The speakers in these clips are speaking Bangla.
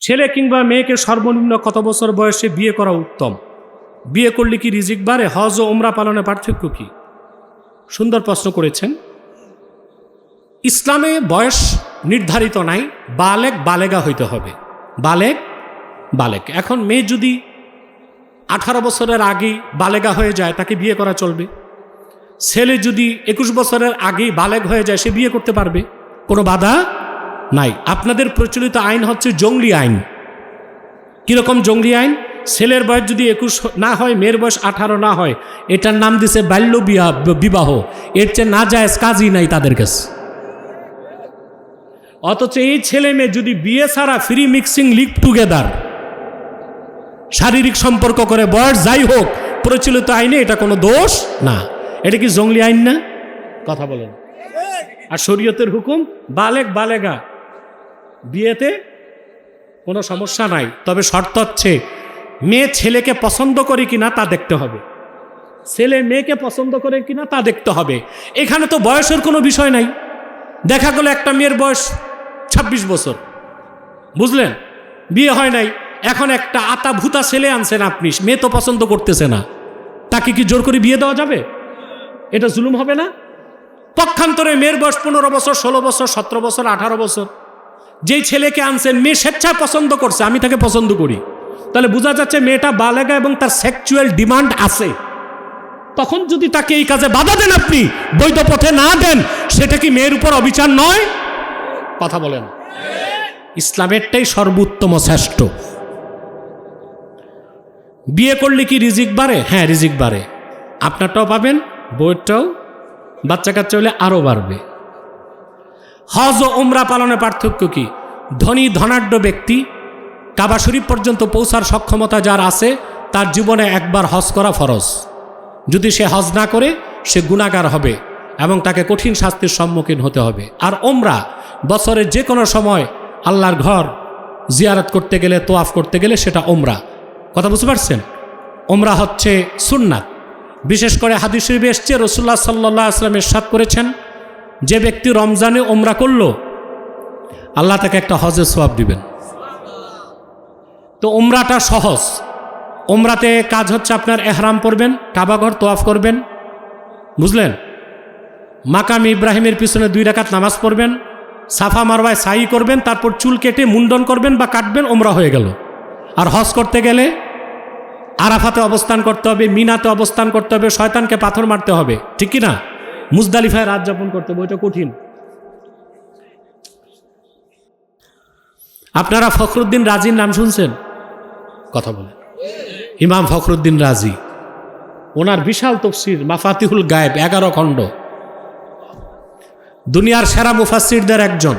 ছেলে কিংবা মেয়েকে সর্বনিম্ন কত বছর বয়সে বিয়ে করা উত্তম? বিয়ে করলে কি রিজিক বাড়ে? হজ ও ওমরা পালনের পার্থক্য কি? সুন্দর প্রশ্ন করেছেন। ইসলামে বয়স নির্ধারিত নাই, বালেগ বালেগা হইতে হবে। বালেগ। এখন মেয়ে যদি 18 বছরের আগেই বালেগা হয়ে যায় তাকে বিয়ে করা চলবে। ছেলে যদি 21 বছরের আগেই বালেগ হয়ে যায় সে বিয়ে করতে পারবে, কোনো বাধা নাই। আপনাদের প্রচলিত আইন হচ্ছে জঙ্গলি আইন। কীরকম জঙ্গলি আইন? ছেলের বয়স যদি 21 না হয়, মেয়ের বয়স 18 না হয়, এটার নাম দিছে বাল্য বিবাহ। এর চেয়ে না যায় কাজই নাই তাদের কাছে। অথচ এই ছেলে মেয়ে যদি বিয়ে ছাড়া ফ্রি মিক্সিং লিভ টুগেদার শারীরিক সম্পর্ক করে, বয়স যাই হোক, প্রচলিত আইনে এটা কোনো দোষ না। এটা কি জঙ্গলি আইন না? কথা বলেন। আর শরীয়তের হুকুম বালেগ বালেগা, বিয়েতে কোনো সমস্যা নাই। তবে শর্ত হচ্ছে মেয়ে ছেলেকে পছন্দ করে কিনা তা দেখতে হবে, ছেলে মেয়েকে পছন্দ করে কিনা তা দেখতে হবে। এখানে তো বয়সের কোনো বিষয় নাই। দেখা গেল একটা মেয়ের বয়স 26 বছর, বুঝলেন, বিয়ে হয় নাই। এখন একটা আতা ভূতা ছেলে আনছেন আপনি, মেয়ে তো পছন্দ করতেছে না, তাকে কি জোর করে বিয়ে দেওয়া যাবে? এটা জুলুম হবে না? পক্ষান্তরে মেয়ের বয়স 15 বছর, 16 বছর, 17 বছর, 18 বছর, যেই ছেলেকে আনছেন মেয়ে স্বেচ্ছায় পছন্দ করছে, আমি তাকে পছন্দ করি, তাহলে বোঝা যাচ্ছে মেয়েটা বালেগা এবং তার সেক্সুয়াল ডিমান্ড আছে। তখন যদি তাকে এই কাজে বাধা দেন, আপনি বৈধ পথে না দেন, সেটা কি মেয়ের উপর অবিচার নয়? কথা বলেন। ইসলামেরটাই সর্বোত্তম, শ্রেষ্ঠ। বিয়ে করলে কি রিজিক বাড়ে? হ্যাঁ, রিজিক বাড়ে। আপনারটাও পাবেন, বউয়েরটাও, বাচ্চা কাচ্চা হলে আরও বাড়বে। হজ ও ওমরা পালনের পার্থক্য কি? ধনী ধনাঢ্য ব্যক্তি কাবা শরীফ পর্যন্ত পৌঁছার সক্ষমতা যার আছে, তার জীবনে একবার হজ করা ফরজ। যদি সে হজ না করে সে গুনাহগার হবে এবং তাকে কঠিন শাস্তির সম্মুখীন হতে হবে। আর ওমরা বছরের যে কোনো সময় আল্লাহর ঘর জিয়ারত করতে গেলে, তোয়াফ করতে গেলে সেটা ওমরা। কথা বুঝতে পারছেন? ওমরা হচ্ছে সুন্নাত। বিশেষ করে হাদিস শরীফে এসেছে, রাসূলুল্লাহ সাল্লাল্লাহু আলাইহি ওয়াসাল্লাম ইরশাদ করেছেন, যে ব্যক্তি রমজানে ওমরা করলো আল্লাহ তাকে একটা হজের সওয়াব দিবেন। তো ওমরাটা সহজ। ওমরাতে কাজ হচ্ছে আপনার এহরাম পরবেন, কাবাঘর তোয়াফ করবেন, বুঝলেন, মাকাম ইব্রাহিমের পিছনে 2 রাকাত নামাজ পড়বেন, সাফা মারওয়ায় সাই করবেন, তারপর চুল কেটে মুন্ডন করবেন বা কাটবেন, ওমরা হয়ে গেল। আর হজ করতে গেলে আরাফাতে অবস্থান করতে হবে, মিনাতে অবস্থান করতে হবে, শয়তানকে পাথর মারতে হবে, ঠিক কি না? মুজদালিফায় রাত যাপন করতে হবে, ওইটা কঠিন। আপনারা ফখরুদ্দিন রাজির নাম শুনছেন? কথা বলেন। ইমাম ফখরুদ্দিন রাজি, ওনার বিশাল তাফসীর মাফাতিহুল গায়েব, 11 খণ্ড, দুনিয়ার সেরা মুফাসসিরদের একজন।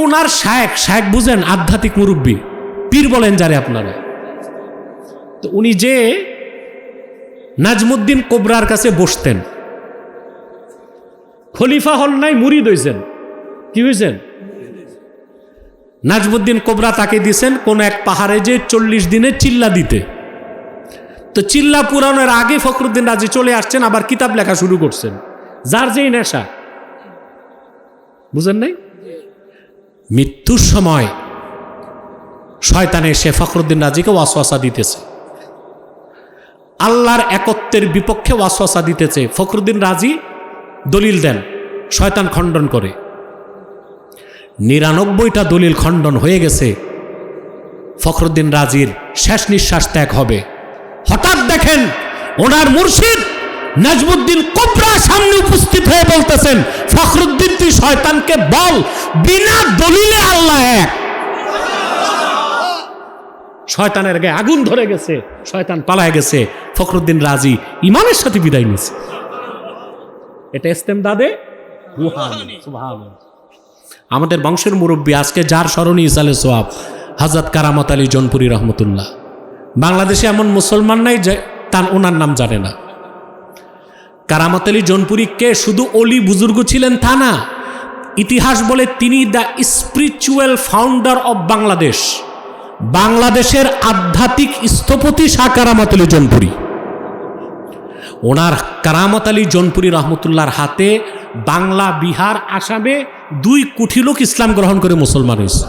ওনার শায়েখ বুঝেন, আধ্যাত্মিক মুরব্বী, পীর বলেন যারে আপনারা। তো উনি যে নাজমুদ্দিন কোবরার কাছে বসতেন, খলিফা হল নাই, মুরিদ হইছেন। কি হয়েছেন? নাজমুদ্দিন কোবরা তাকে দিয়েছেন কোন এক পাহাড়ে যে 40 দিনে চিল্লা দিতে। তো চিল্লা পুরানোর আগে ফখরুদ্দিন রাজি চলে আসছেন, আবার কিতাব লেখা শুরু করছেন। যার যেই নেশা, বুঝেন নাই? মৃত্যুর সময় শয়তান এসে ফখরুদ্দিন রাজিকে ওয়াসওয়াসা দিতেছে, আল্লাহর একত্বের বিপক্ষে ওয়াসওয়াসা দিতেছে। ফখরুদ্দিন রাজি দলিল দেন, শয়তান খণ্ডন করে। 99টা দলিল খণ্ডন হয়ে গেছে। ফখরুদ্দিন রাজির শেষ নিঃশ্বাস ত্যাগ হবে। হঠাৎ দেখেন ওনার মুর্শিদ নাজমুদ্দিন কোবরা সামনে উপস্থিত হয়ে বলতেছেন, ফখরুদ্দিন তুই শয়তানকে বল বিনা দলিলে আল্লাহ এক। শয়তানের গায়ে আগুন ধরে গেছে, শয়তান পালায় গেছে। ফখরুদ্দিন রাজি ইমানের সাথে বিদায় নিয়েছে। এটা ইস্তেমদাদে রুহানি। সুবহানাল্লাহ। আমাদের বংশের মুরব্বী, আজকে যার স্মরণে ইসালে সোয়াব, হযরত কারামত আলী জৌনপুরী রহমতুল্লাহ। বাংলাদেশে এমন মুসলমান নাই যে তার ওনার নাম জানে না। কারামত আলী জৌনপুরী কে শুধু অলি বুজুর্গ ছিলেন তা না, ইতিহাস বলে তিনি the spiritual founder of Bangladesh. বাংলাদেশের আধ্যাত্মিক স্থপতি শাহ কারামত আলী জৌনপুরী। ওনার কারামত আলী জৌনপুরী রহমতুল্লাহর হাতে বাংলা, বিহার, আসামে 2 কোটি লোক ইসলাম গ্রহণ করে মুসলমান হয়েছে।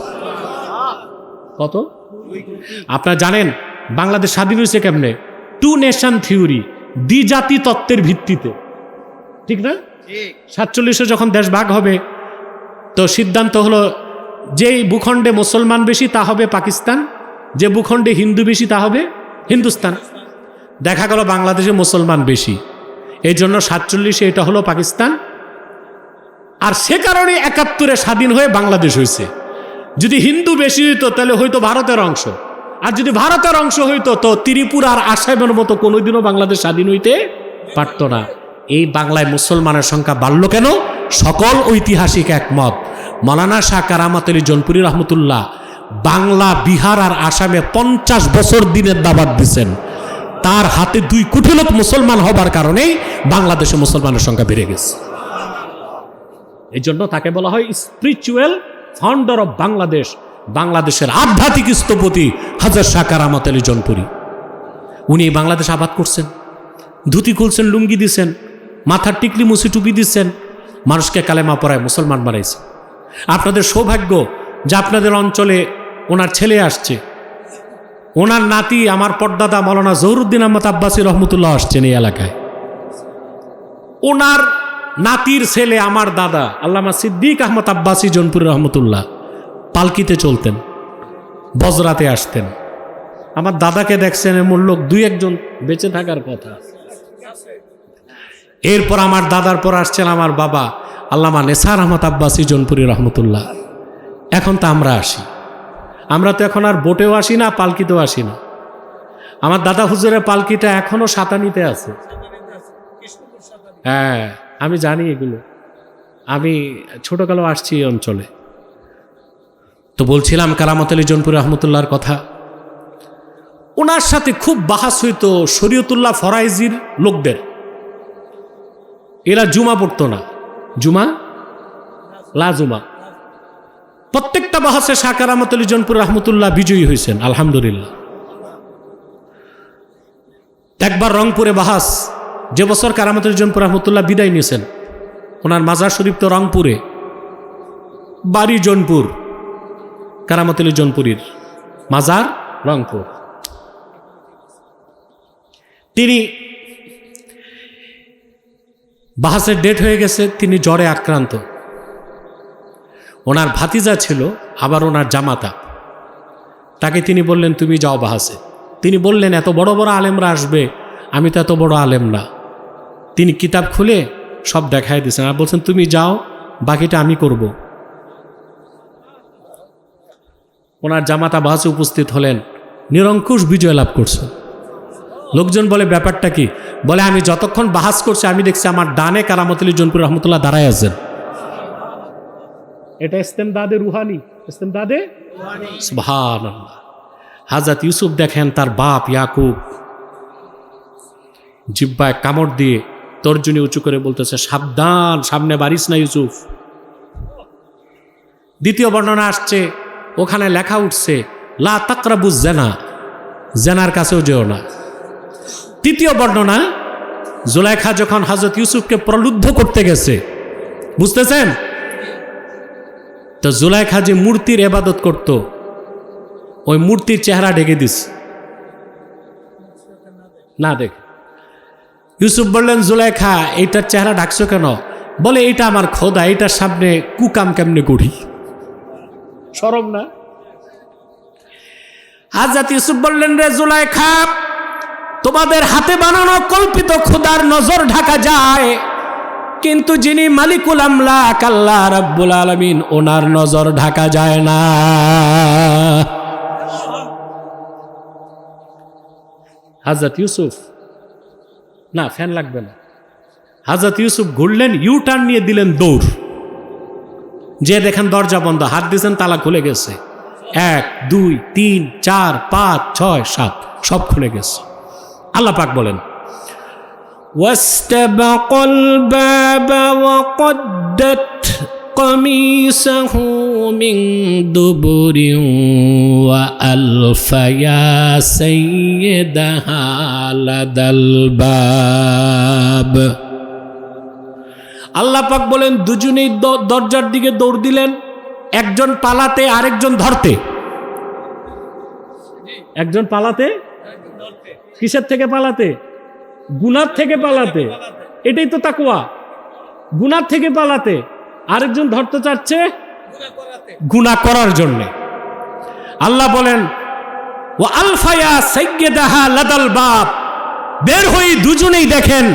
কত? আপনারা জানেন বাংলাদেশ স্বাধীন হয়েছে কেমনে? 2 নেশন থিওরি, দ্বিজাতি তত্ত্বের ভিত্তিতে, ঠিক না? 47-এ যখন দেশ ভাগ হবে তো সিদ্ধান্ত হলো যেই ভূখণ্ডে মুসলমান বেশি তা হবে পাকিস্তান, যে ভূখণ্ডে হিন্দু বেশি তা হবে হিন্দুস্তান। দেখা গেল বাংলাদেশে মুসলমান বেশি, এই জন্য 47-এ এটা হলো পাকিস্তান। আর সে কারণে 71-এ স্বাধীন হয়ে বাংলাদেশ হয়েছে। যদি হিন্দু বেশি হইতো তাহলে হয়তো ভারতের অংশ, আর যদি ভারতের অংশ হইতো তো ত্রিপুরা আর আসামের মতো কোনোদিনও বাংলাদেশ স্বাধীন হইতে পারত না। এই বাংলায় মুসলমানের সংখ্যা বাড়ল কেন? সকল ঐতিহাসিক একমত। মৌলানা শাহ কারামত আলী জৌনপুরী রহমতুল্লাহ বাংলা, বিহার আর আসামে 50 বছর দিনের দাবাত দিচ্ছেন। তার হাতে 2 কোটি লোক মুসলমান হবার কারণেই বাংলাদেশে মুসলমানের সংখ্যা বেড়ে গেছে। এই জন্য তাকে বলা হয় স্পিরিচুয়াল ফাউন্ডার অফ বাংলাদেশ, বাংলাদেশের আধ্যাত্মিক স্থপতি হযরত শাহ কারামত আলী জৌনপুরী। উনি বাংলাদেশ আবাদ করছেন, ধুতি খুলছেন, লুঙ্গি দিচ্ছেন, মাথার টিকলি মুছি টুপি দিচ্ছেন, মানুষকে কালেমা পড়ায় মুসলমান বানাইছে। আপনাদের সৌভাগ্য যে আপনাদের অঞ্চলে ওনার ছেলে আসছে, ওনার নাতি আমার পর্দাদা মৌলানা জহুরুদ্দিন আহমদ আব্বাসী রহমতুল্লাহ আসছেন এই এলাকায়। ওনার নাতির ছেলে আমার দাদা আল্লামা সিদ্দিক আহমদ আব্বাসী জৌনপুরী রহমতুল্লাহ পালকিতে চলতেন, বজরাতে আসতেন। আমার দাদাকে দেখছেন এমন লোক 2-1 জন বেঁচে থাকার কথা। এরপর আমার দাদার পর আসছেন আমার বাবা আল্লামা নেসার আহমদ আব্বাসী জৌনপুরী রহমতুল্লাহ। এখন তো আমরা আসি, আমরা তো এখন আর বোটেও আসি না, পালকিতেও আসি না। আমার দাদা হুজুরের পালকিটা এখনো সাতানিতে আছে। হ্যাঁ, আমি জানি এগুলো, আমি ছোটকালেও আসছি এই অঞ্চলে। তো বলছিলাম কারামত আলী জৌনপুরী রহমতুল্লাহর কথা। ওনার সাথে খুব বাহাস হইতো শরীয়তুল্লাহ ফরাইজির লোকদের। এরা জুমা পড়তো না, জুমা লাজুমা। প্রত্যেকটা বাহাসে শাহ কারামত আলী জৌনপুরী রহমতুল্লাহ বিজয়ী হয়েছেন আলহামদুলিল্লাহ। একবার রংপুরে বাহাস, যে বছর কারামত আলী জৌনপুরী রহমতুল্লাহ বিদায় নিয়েছেন, ওনার মাজার শরীফ তো রংপুরে, বাড়ি জৌনপুর, কারামত আলী জৌনপুরীর মাজার রংপুর। তিনি বাহাসের ডেট হয়ে গেছে, তিনি জ্বরে আক্রান্ত। ওনার ভাতিজা ছিল আবার ওনার জামাতা, তাকে তিনি বললেন তুমি যাও বাহাসে। তিনি বললেন এত বড় বড় আলেমরা আসবে, আমি তো এত বড় আলেম না। তিনি কিতাব খুলে সব দেখাই দিয়েছেন আর বলছেন তুমি যাও, বাকিটা আমি করব। ওনার জামাতা বাহাসে উপস্থিত হলেন, নিরঙ্কুশ বিজয় লাভ করছে। লোকজন বলে ব্যাপারটা কি? বলে আমি যতক্ষণ বাহাস করছি আমি দেখছি আমার ডানে কারামত আলী জৌনপুরী রহমতুল্লাহ দাঁড়ায় আছেন। এটা ইস্তেমদাদে রুহানি, ইস্তেমদাদে সুবহানাল্লাহ। হযরত ইউসুফ দেখেন তার বাপ ইয়াকুব জিহ্বায় কামড় দিয়ে তর্জনী উঁচু করে বলতেছে সাবধান, সামনে বাড়িস না ইউসুফ। দ্বিতীয় বর্ণনা আসছে, ওখানে লেখা উঠছে লা তাকরাবুজ জানা, জানার কাছেও যেও না। তৃতীয় বর্ণনা, জুলাইখা যখন হযরত ইউসুফকে প্রলুব্ধ করতে গেছে, বুঝতেছেন তো, জুলাইখা যে মূর্তির ইবাদত করত, ওই মূর্তির চেহারা ঢেকে দিস না দেখ। ইউসুফ বললেন জুলাইখা এইটার চেহারা ঢাকছো কেন? বলে এটা আমার খোদা, এইটার সামনে কুকাম কেমনে করি, শরম না? হযরত ইউসুফ বললেন রে জুলাইখা, তোমাদের হাতে বানানো কল্পিত খোদার নজর ঢাকা যায়, কিন্তু যিনি মালিকুল আমলাক আল্লাহ রাব্বুল আলামিন, ওনার নজর ঢাকা যায় না। হযরত ইউসুফ, না ফ্যান লাগবে না, হযরত ইউসুফ ঘুরলেন, ইউ টার্ন নিয়ে দিলেন দৌড়। যে দেখেন দরজা বন্ধ, হাত দিয়েছেন তালা খুলে গেছে। 1 2 3 4 5 6 7 সব খুলে গেছে। আল্লাহ পাক বলেন ওয়াস্তাবাকাল বাবা ওয়াকদ্দাত কামিসাহু মিন দুবুরিন ওয়া আলফায়া সাইয়্যিদাহা লাদাল বাব। আল্লাহ পাক বলেন দুজনেই দরজার দিকে দৌড় দিলেন, একজন পালাতে আরেকজন ধরতে। একজন পালাতে, কিসের থেকে পালাতে? গুনার থেকে পালাতে। এটাই তো তাকওয়া, গুনার থেকে পালাতে। আরেকজন ধরতে চাচ্ছে গুনাহ করার জন্য। আল্লাহ বলেন ওয়া আলফায়া সাইয়্যিদাহা লাদাল বাব, বের হই দুজনেই দেখেন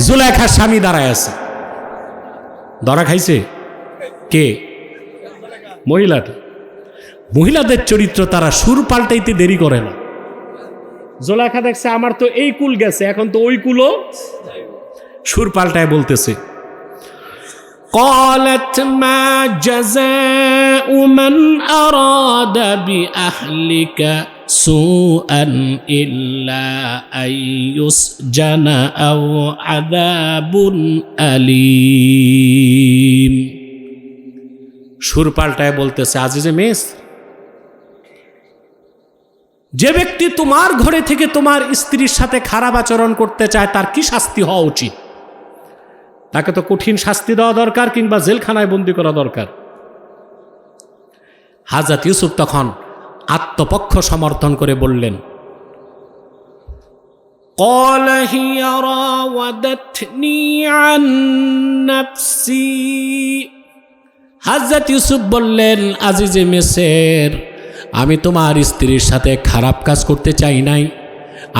জুলাইখার স্বামী দাঁড়ায় আছে। ধরা খাইছে কে? মহিলাটা। মহিলাদের চরিত্র, তারা সুর পাল্টাইতে দেরি করে না। জুলাইখা দেখছে আমার তো এই কুল গেছে, এখন তো ওই কুলও, সুর পাল্টায় বলতেছে قالت ما جزاء من أراد بأهلك سوءا إلا أن يسجن أو عذاب أليم। সুর পাল্টায় বলতেছে আজিজে মিসর, যে ব্যক্তি তোমার ঘরে থেকে তোমার স্ত্রীর সাথে খারাপ আচরণ করতে চায় তার কি শাস্তি হওয়া উচিত? তাকে তো কঠিন শাস্তি দেওয়া দরকার, কিংবা জেলখানায় বন্দী করা দরকার। হযরত ইউসুফ তখন আত্মপক্ষ সমর্থন করে বললেন قال هي راودتني عن نفسي। হযরত ইউসুফ বললেন আজিজে মিসর, আমি তোমার স্ত্রীর সাথে খারাপ কাজ করতে চাই নাই,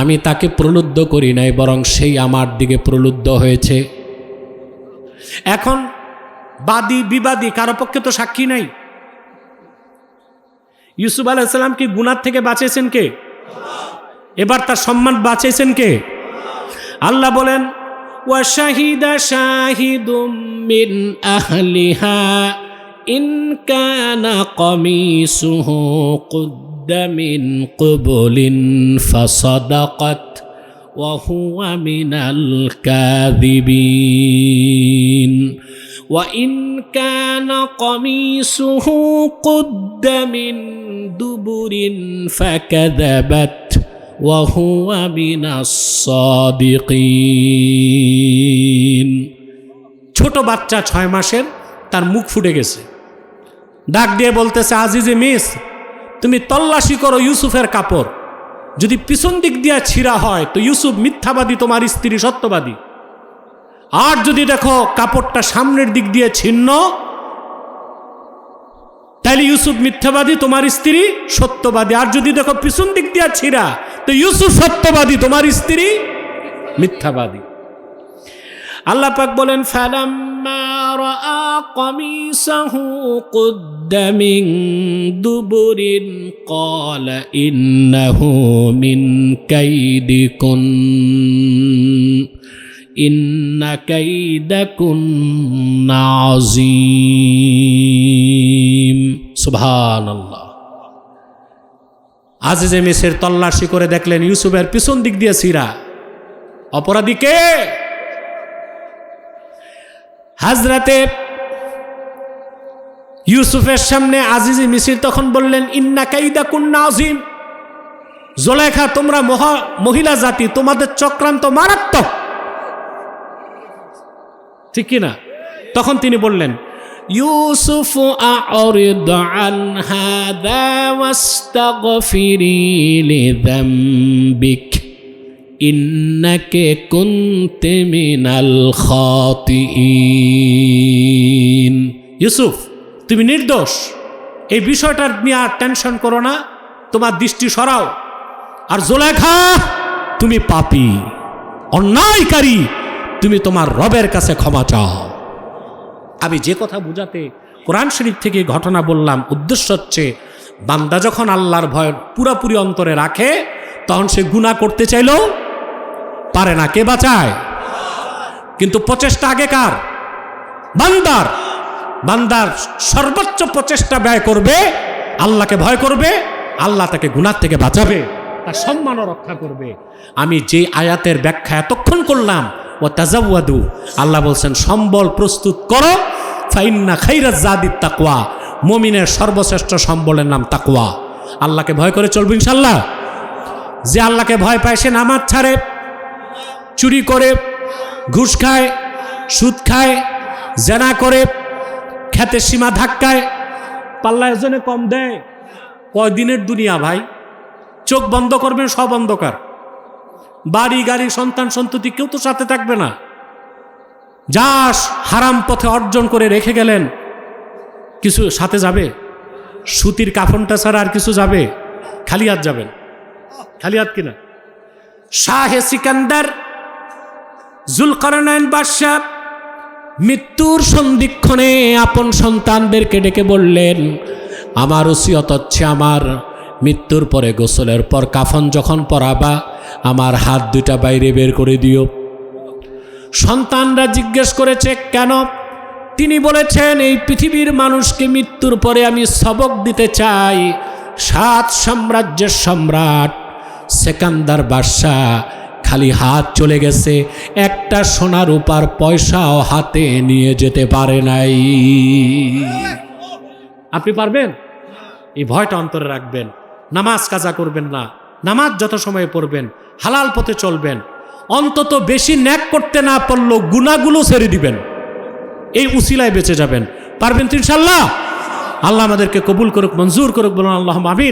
আমি তাকে প্রলুব্ধ করি নাই, বরং সেই আমার দিকে প্রলুব্ধ হয়েছে। এখন বাদী বিবাদী কারো পক্ষে তো সাক্ষী নাই। ইউসুফ আলাইহিস সালাম কি গুনাহ থেকে বাঁচাইছেন কে? এবার তার সম্মান বাঁচাইছেন কে? আল্লাহ বলেন ওয়া শাহিদা শাহিদুম মিন আহলিহা ইন কানা কামিসুহু কুদ্দা মিন ক্বাবলিন ফাসাদাকাত ওয়া হুয়া মিনাল কাযিবিন ওয়া ইন কানা কামিসুহু কুদ্দা মিন দুবুরিন ফাকাযাবাত ওয়া হুয়া মিনাস সাদিকিন। ছোট বাচ্চা 6 মাসের, তার মুখ ফুটে গেছে, ডাক দিয়ে বলতেছে আজিজে মিসর, তুমি তল্লাশি করো ইউসুফের কাপড়, যদি পিছন দিক দিয়ে ছিঁড়া হয় তো ইউসুফ মিথ্যাবাদী, তোমার স্ত্রী সত্যবাদী। আর যদি দেখো কাপড়টা সামনের দিক দিয়ে ছিন্ন, তাহলে ইউসুফ মিথ্যাবাদী, তোমার স্ত্রী সত্যবাদী। আর যদি দেখো পিছন দিক দিয়ে ছিঁড়া, তো ইউসুফ সত্যবাদী, তোমার স্ত্রী মিথ্যাবাদী। আল্লাহ পাক বলেন ফালাম্মা রাআ কামিসাহু কুদ্দা মিন দুবুরিন ক্বালা ইন্নাহু মিন কাইদিকুন ইন্না কাইদাকুন্না আযীম। সুবহানাল্লাহ। আজিজে মিসর তল্লাশি করে দেখলেন ইউসুফের পিছন দিক দিয়ে ছিঁড়া। অপরাধী কে? হাজরাতে ইউসুফের সামনে আজিজে মিসর তখন বললেন ইন্না কাইদাকুন্না আযীম, জুলাইখা তোমরা মহিলা জাতি, তোমাদের চক্রান্ত মারাত্মক, ঠিক কিনা? তখন তিনি বললেন ইউসুফ আ'রিদ আন হাযা ওয়াস্তাগফিরি লিযামবিক ইন্নাকা কুনতা মিনাল খাতিইন। ইউসুফ তুমি নির্দোষ, এই বিষয়টার নিয়ে আর টেনশন করো না, তোমার দৃষ্টি সরাও। আর জুলাইখা তুমি পাপী, অন্যায়কারী, তুমি তোমার রবের কাছে ক্ষমা চাও। আমি যে কথা বুঝাতে কোরআন শরীফ থেকে ঘটনা বললাম, উদ্দেশ্য হচ্ছে বান্দা যখন আল্লাহর ভয় পুরাপুরি অন্তরে রাখে তখন সে গুনাহ করতে চাইলেও পারে না। কে বাঁচায়? কিন্তু প্রচেষ্টা আগে কার? বান্দার। বান্দার সর্বোচ্চ প্রচেষ্টা ব্যয় করবে, আল্লাহকে ভয় করবে, আল্লাহ তাকে গুনাহ থেকে বাঁচাবে, তার সম্মানও রক্ষা করবে। আমি যে আয়াতের ব্যাখ্যা এতক্ষণ করলাম, ও তাজাওয়াদু, আল্লাহ বলছেন সম্বল প্রস্তুত করো, ফাইন্না খাইরাজ জাদিত তাকওয়া, মুমিনের সর্বশ্রেষ্ঠ সম্বলের নাম তাকওয়া। আল্লাহকে ভয় করে চলবে ইনশাআল্লাহ। যে আল্লাহকে ভয় পায় সে নামাজ ছাড়ে, চুরি করে, ঘুষ খায়, সুদ খায়, জেনা করে, খেতে সীমা ধাক্কায়, পাল্লা এজনে কম দেয়। কয়দিনের দুনিয়া ভাই? চোখ বন্ধ করবেন, সব অন্ধকার। বাড়ি গাড়ি সন্তান সন্ততি কেউ তো সাথে থাকবে না। যা হারাম পথে অর্জন করে রেখে গেলেন, কিছু সাথে যাবে? সুতির কাফনটা ছাড়া আর কিছু যাবে? খালি হাত যাবেন? খালি হাত কিনা? শাহে সিকান্দার জুলকারনাইন বাদশাহ মৃত্যুর সন্ধিক্ষণে আপন সন্তানদেরকে ডেকে বললেন, আমার ওসিয়ত হচ্ছে, আমার মৃত্যুর পরে গোসলের পর কাফন যখন পরাবা, আমার হাত দুইটা বাইরে বের করে দিও। সন্তানরা জিজ্ঞেস করেছে কেন? তিনি বলেছেন, এই পৃথিবীর মানুষকে মৃত্যুর পরে আমি সবক দিতে চাই। 7 সাম্রাজ্যের সম্রাট সেকান্দার বাদশাহ খালি হাত চলে গেছে, একটা সোনা রূপার পয়সাও হাতে নিয়ে যেতে পারে নাই। আপনি পারবেন? এই ভয়টা অন্তরে রাখবেন। নামাজ কাজা করবেন না, নামাজ যত সময় পড়বেন, হালাল পথে চলবেন। অন্তত বেশি ন্যাক করতে না পারলেও গুনাহগুলো ছেড়ে দিবেন, এই উসিলায় বেঁচে যাবেন। পারবেন তো ইনশাআল্লাহ? আল্লাহ আমাদেরকে কবুল করুক, মঞ্জুর করুক, বলুন আল্লাহুম্মা আমিন।